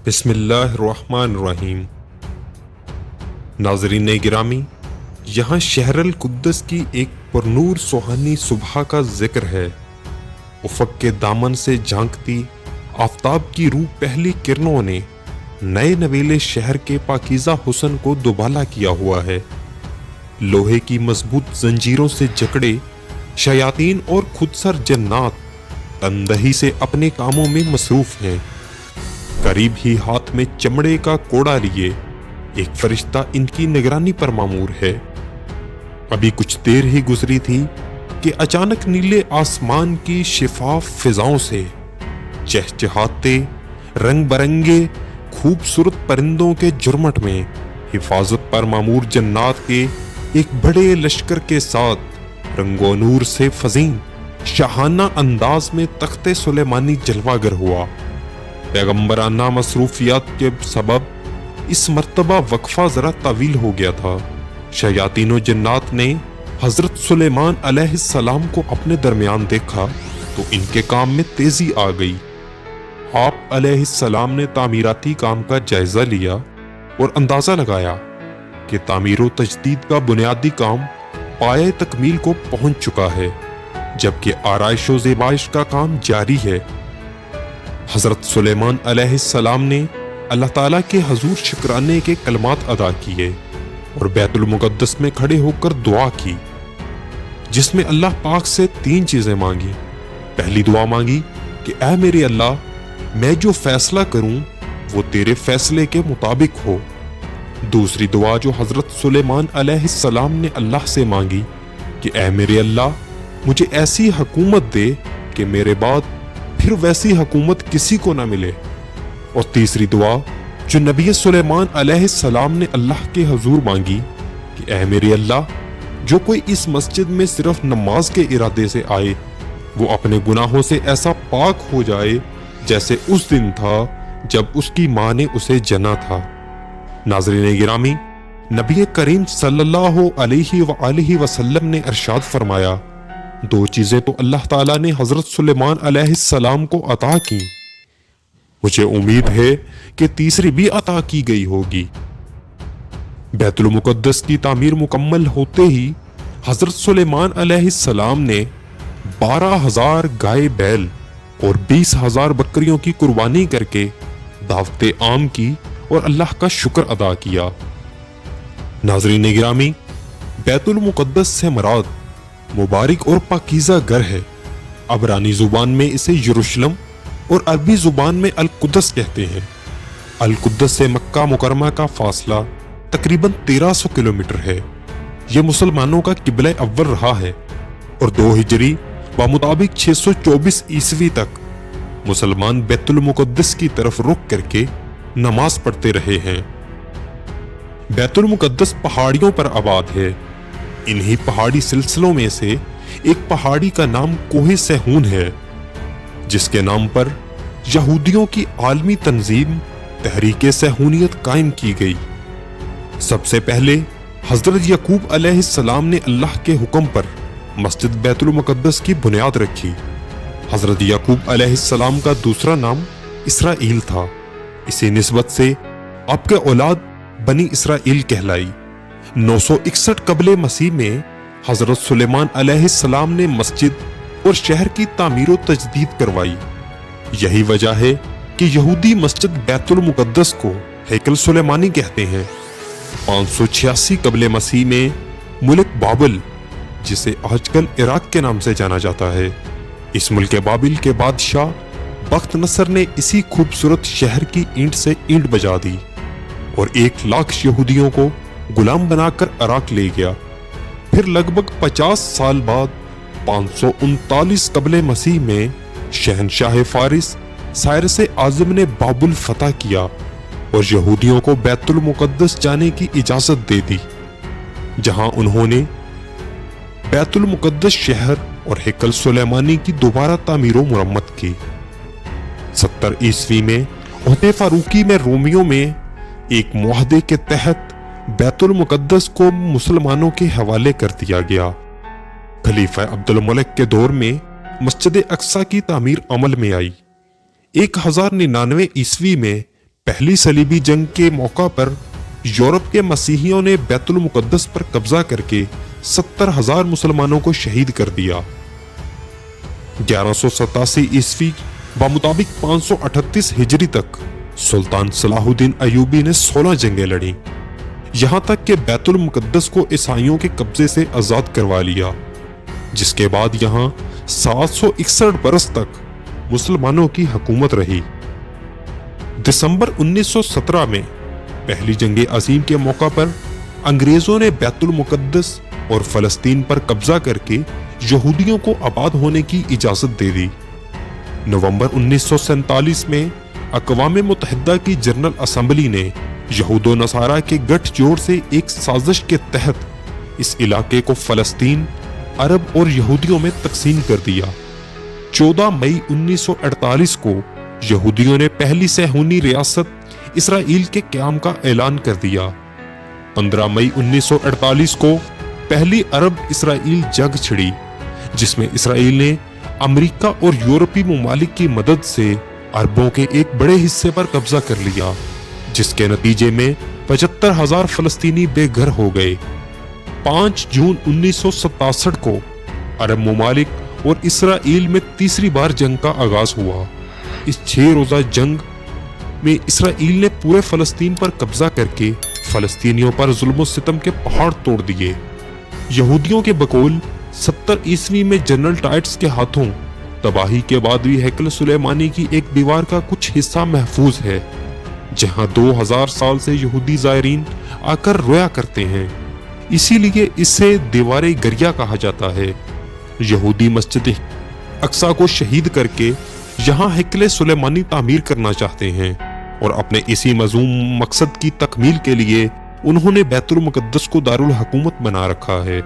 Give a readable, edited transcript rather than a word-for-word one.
बिस्मिल्लाहिर्रहमानिर्रहीम। नाज़रीन गिरामी, यहाँ शहर अल कुद्दस की एक परनूर सुहानी सुबह का जिक्र है। उफ़क़ के दामन से झांकती आफ़ताब की रूह पहली किरणों ने नए नवेले शहर के पाकीज़ा हुस्न को दुबाला किया हुआ है। लोहे की मजबूत जंजीरों से जकड़े शयातीन और खुदसर जन्नात तंदही से अपने कामों में मसरूफ हैं। करीब ही हाथ में चमड़े का कोड़ा लिए एक फरिश्ता इनकी निगरानी पर मामूर है। अभी कुछ देर ही गुजरी थी कि अचानक नीले आसमान की शिफाफ फिजाओं से चहचहाते रंग बरंगे खूबसूरत परिंदों के जुर्मट में हिफाजत पर मामूर जन्नात के एक बड़े लश्कर के साथ रंगो नूर से फजीन शाहाना अंदाज में तख्ते सुलेमानी जलवागर हुआ। पैगंबराना मसरूफियात के सबब इस मर्तबा वक्फा जरा तवील हो गया था। शयातीनो जन्नात ने हजरत सुलेमान अलैहिस्सलाम को अपने दरमियान देखा तो इनके काम में तेजी आ गई। आप अलैहिस्सलाम ने तामीराती काम का जायजा लिया और अंदाजा लगाया कि तामीर तजदीद का बुनियादी काम पाए तकमील को पहुंच चुका है, जबकि आराइश व ज़ेबाइश का काम जारी है। हजरत सुलेमान अलैहिस्सलाम ने अल्लाह ताला के हजूर शुक्राने के कलमात अदा किए और बैतुल मुक़द्दस में खड़े होकर दुआ की, जिसमें अल्लाह पाक से 3 चीजें मांगी। पहली दुआ मांगी कि ऐ मेरे अल्लाह, मैं जो फैसला करूं वो तेरे फैसले के मुताबिक हो। दूसरी दुआ जो हजरत सुलेमान अलैहिस्सलाम ने अल्लाह से मांगी कि ऐ मेरे अल्लाह, मुझे ऐसी हुकूमत दे कि मेरे बाद फिर वैसी हुकूमत किसी को ना मिले। और तीसरी दुआ जो नबी सुलेमान अलैहिस्सलाम ने अल्लाह के हुजूर मांगी कि ऐ मेरे अल्लाह, जो कोई इस मस्जिद में सिर्फ नमाज के इरादे से आए वो अपने गुनाहों से ऐसा पाक हो जाए जैसे उस दिन था जब उसकी माँ ने उसे जना था। नाज़रीन गिरामी, नबी करीम सल्लल्लाहु अलैहि वसल्लम ने इरशाद फरमाया, 2 चीजें तो अल्लाह ताला ने हजरत सुलेमान अलैहिस्सलाम को अता की, मुझे उम्मीद है कि तीसरी भी अता की गई होगी। बैतुल मुक़द्दस की तामीर मुकम्मल होते ही हजरत सुलेमान अलैहिस्सलाम ने 12,000 गाय बैल और 20,000 बकरियों की कुर्बानी करके दावते आम की और अल्लाह का शुक्र अदा किया। नाज़रीन गिरामी, बैतुल मुक़द्दस से मुराद मुबारक और पाकीज़ा घर है। अबरानी जुबान में इसे यरूशलेम और अरबी जुबान में अल कुद्दस कहते हैं। अल कुद्दस से मक्का मुकरमा का फासला तकरीबन 1300 किलोमीटर है। यह मुसलमानों का किबला अव्वल रहा है और 2 हिजरी व मुताबिक 624 ईस्वी तक मुसलमान बैतुल मुक़द्दस की तरफ रुख करके नमाज पढ़ते रहे हैं। बैतुल मुक़द्दस पहाड़ियों पर आबाद है। इन्हीं पहाड़ी सिलसिलों में से एक पहाड़ी का नाम कोहे सहून है, जिसके नाम पर यहूदियों की आलमी तंजीम तहरीक सहूनियत कायम की गई। सबसे पहले हजरत यकूब अलैहिस्सलाम ने अल्लाह के हुक्म पर मस्जिद बैतुल मुक़द्दस की बुनियाद रखी। हजरत यकूब अलैहिस्सलाम का दूसरा नाम इसराइल था। इसी निस्बत से आपके औलाद बनी इसराइल कहलाई। 961 कबले मसीह में हजरत सुलेमान अलैहिस्सलाम ने मस्जिद और शहर की तामीर व तजदीद करवाई। यही वजह है कि यहूदी मस्जिद बैतुल मुक़द्दस को हैकल सुलेमानी कहते हैं। 586 कबले मसीह में मुल्क बाबिल, जिसे आजकल इराक के नाम से जाना जाता है, इस मुल्क बाबिल के बादशाह बख्त नसर ने इसी खूबसूरत शहर की ईंट से ईंट बजा दी और 1 लाख यहूदियों को गुलाम बनाकर इराक ले गया। फिर लगभग 50 साल बाद 539 कबले मसीह में शहनशाह फारिस साइरस आज़म ने बाबुल फतह किया और यहूदियों को बैतुल मुक़द्दस जाने की इजाजत दे दी, जहां उन्होंने बैतुल मुक़द्दस शहर और हैकल सुलेमानी की दोबारा तामीर व मुरम्मत की। 70 ईस्वी में ओहदे फारूकी में रोमियों में एक मुआहदे के तहत बैतुल मुक़द्दस को मुसलमानों के हवाले कर दिया गया। खलीफा अब्दुल मलिक के दौर में मस्जिद अक्सा की तामीर अमल में आई। 1099 ईस्वी में पहली सलीबी जंग के मौका पर यूरोप के मसीहियों ने बैतुल मुकद्दस पर कब्जा करके 70,000 मुसलमानों को शहीद कर दिया। 1187 ईस्वी बमुताबिक 538 हिजरी तक सुल्तान सलाहुद्दीन अयूबी ने 16 जंगें लड़ी, यहां तक कि बैतुल मुकद्दस को ईसाइयों के कब्जे से आजाद करवा लिया, जिसके बाद यहां 761 बरस तक मुसलमानों की हुकूमत रही। दिसंबर 1917 में पहली जंगे अजीम के मौका पर अंग्रेजों ने बैतुल मुकद्दस और फलस्तीन पर कब्जा करके यहूदियों को आबाद होने की इजाजत दे दी। नवंबर 1947 में अक़वाम मुत्तहिदा की जनरल असम्बली ने यहूदो नसारा के गठजोड़ से एक साजिश के तहत इस इलाके को फलस्तीन, अरब और यहूदियों में तकसीम कर दिया। 14 मई 1948 को यहूदियों ने पहली सहूनी रियासत इसराइल के क़याम का ऐलान कर दिया। 15 मई 1948 को पहली अरब इसराइल जंग छिड़ी, जिसमें इसराइल ने अमेरिका और यूरोपीय ममालिक की मदद से अरबों के एक बड़े हिस्से पर कब्जा कर लिया, जिसके नतीजे में 75,000 फलस्तीनी बेघर हो गए। 5 जून 1967 को अरब ममालिक और इसराइल में तीसरी बार जंग का आगाज हुआ। इस 6 रोजा जंग में इसराइल ने पूरे फलस्तीन पर कब्जा करके फलस्तीनियों पर जुल्म सितम के पहाड़ तोड़ दिए। यहूदियों के बकौल 70 ईस्वी में जनरल टाइट्स के हाथों तबाही के बाद भी हैकल सुलेमानी की एक दीवार का कुछ हिस्सा महफूज है, जहां 2000 साल से यहूदी ज़ायरीन आकर रोया करते हैं। इसीलिए इसे दीवारे गरिया कहा जाता है। यहूदी मस्जिद अक्सा को शहीद करके यहाँ हैकल सुलेमानी तामीर करना चाहते हैं और अपने इसी मज़मूम मकसद की तकमील के लिए उन्होंने बैतुल मुकद्दस को दारुल हुकूमत बना रखा है।